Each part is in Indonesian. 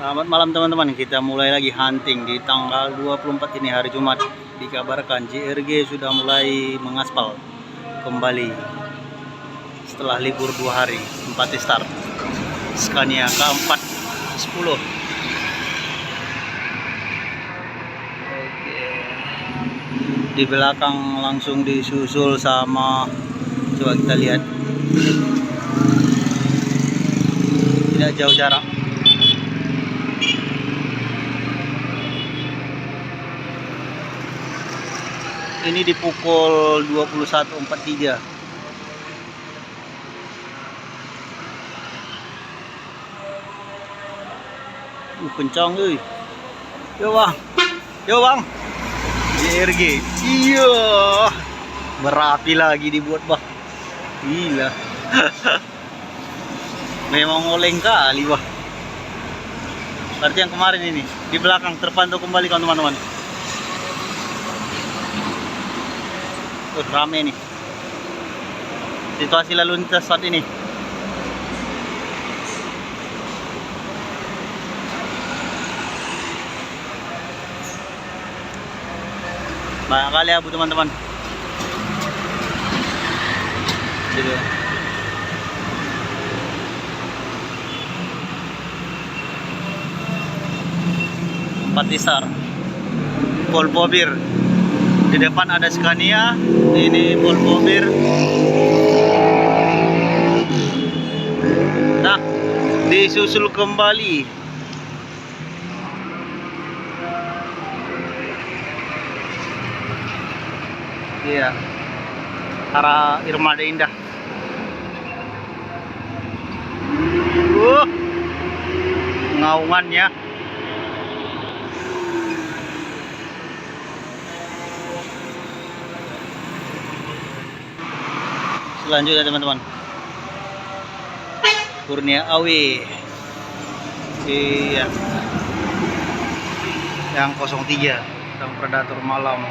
Selamat malam teman-teman, kita mulai lagi hunting di tanggal 24 ini hari Jumat. Dikabarkan JRG sudah mulai mengaspal kembali setelah libur 2 hari, 4 start. Scania K410. Oke. Di belakang langsung disusul sama, coba kita lihat, tidak jauh jarak. Ini di pukul 21.43. Kencang euy. Yo bang. Yo bang. JRG. Iya. Berapi lagi dibuat bang. Gila. Memang oleng kali bang. Berarti yang kemarin ini di belakang terpantau kembali kawan teman-teman. Rame nih situasi lalu lintas saat ini. Banyak kali abu teman-teman. Gitu. Patisar Volvo Bir. Di depan ada Scania, ini Volvo Bir. Nah, disusul kembali. Iya, arah Irmada Indah. Ngaungannya. Selanjutnya teman-teman, Kurnia Awi. Iya, yang 03 yang Predator malam.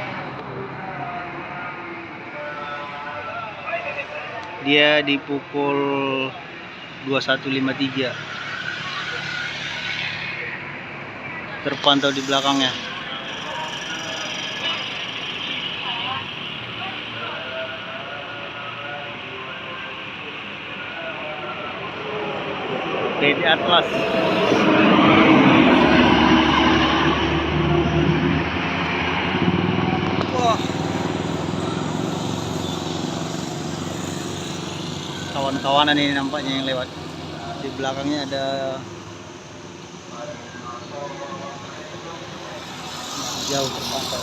Dia di pukul 21.53 terpantau di belakangnya. Di Atlas. Wah. Kawan-kawanan ini nampaknya yang lewat. Di belakangnya ada jauh terpantau.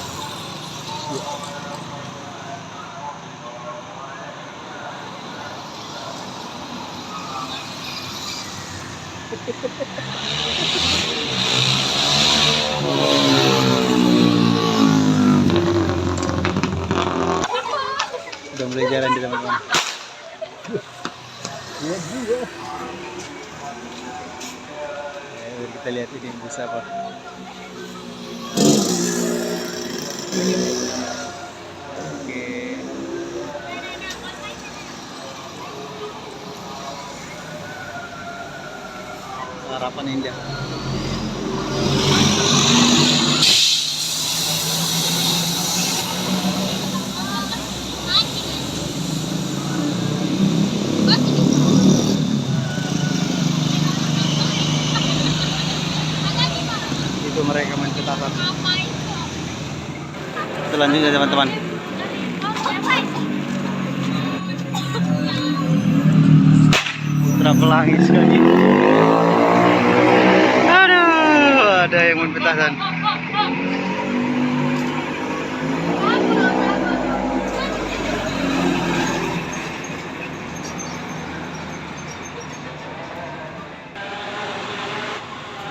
Udah mulai jalan di teman-teman. Kita lihat ini bisa apa. Oke. Harapan Indah. Itu mereka main petasan. Selanjutnya teman-teman, Putra Pelangi sekali. Aduh, ada yang main petasan.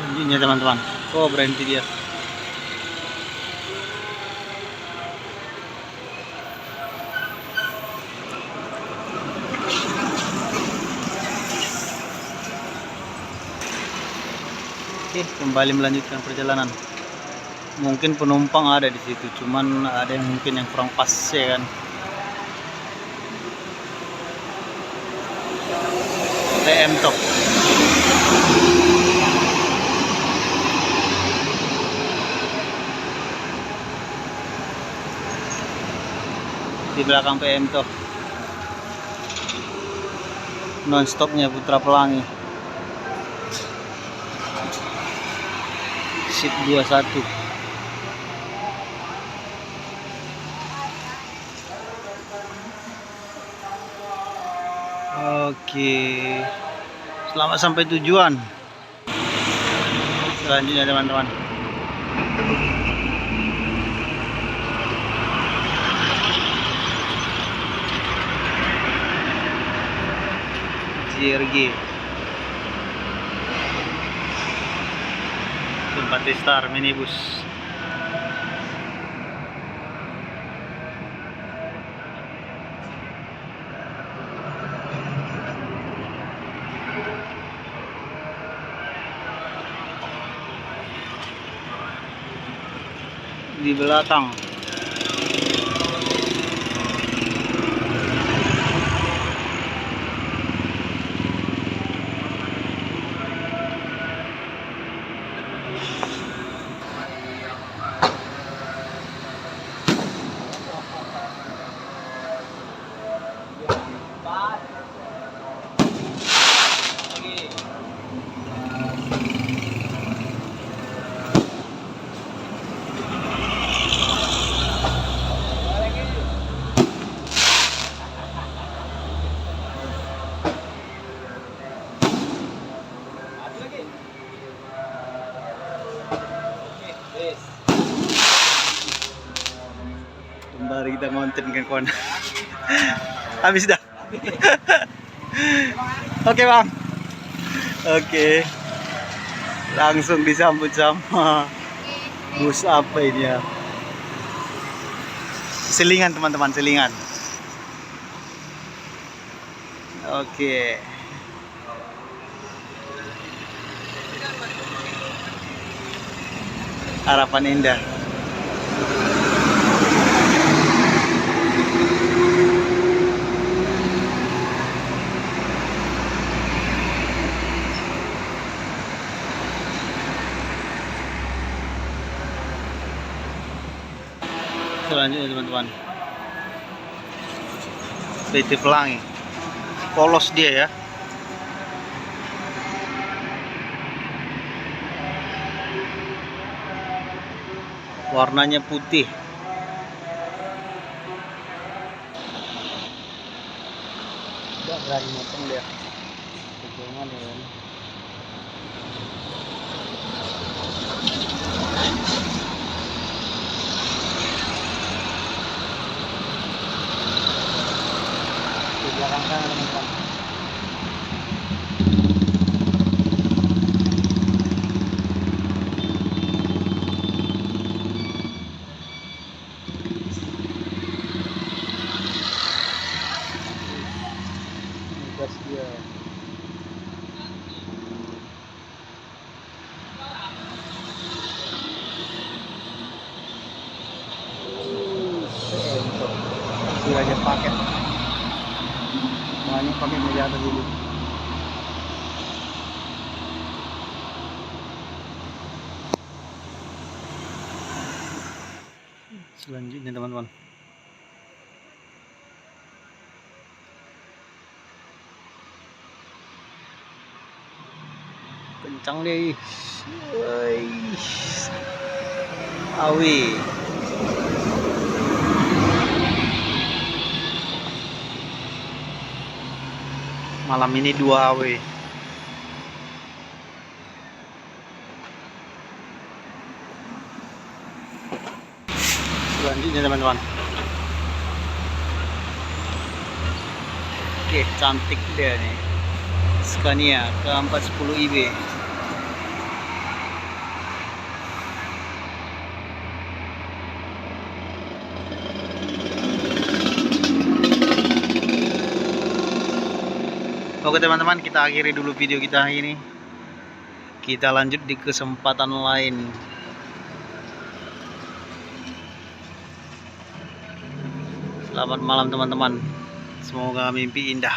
Selanjutnya teman-teman, oh berhenti dia. Oke, kembali melanjutkan perjalanan. Mungkin penumpang ada di situ, cuman ada yang mungkin yang kurang pas ya kan. TM Top. belakang PM tuh. Non stopnya Putra Pelangi. Sip 21. Oke. Selamat sampai tujuan. Selanjutnya teman-teman. JRG Simpati Star minibus. Di belakang kembali kita ngonten kan kawan. Habis dah. Oke bang. Oke. Langsung disambut sama bus apa ini ya? Selingan teman-teman, selingan. Oke. Harapan indah. Selanjutnya teman-teman, PT Pelangi, polos dia ya. Warnanya putih. Udah berani motong dia. Jangan ya. Belakang sana teman-teman. Gas dia. Sudah aja paket. Ini pakai media dulu. Selanjutnya teman-teman, kencang deh. Awi. Malam ini 2 AW. Selanjutnya teman-teman. Oke, cantik dia nih. Scania K410 IB. Oke teman-teman, kita akhiri dulu video kita hari ini. Kita lanjut di kesempatan lain. Selamat malam teman-teman. Semoga mimpi indah.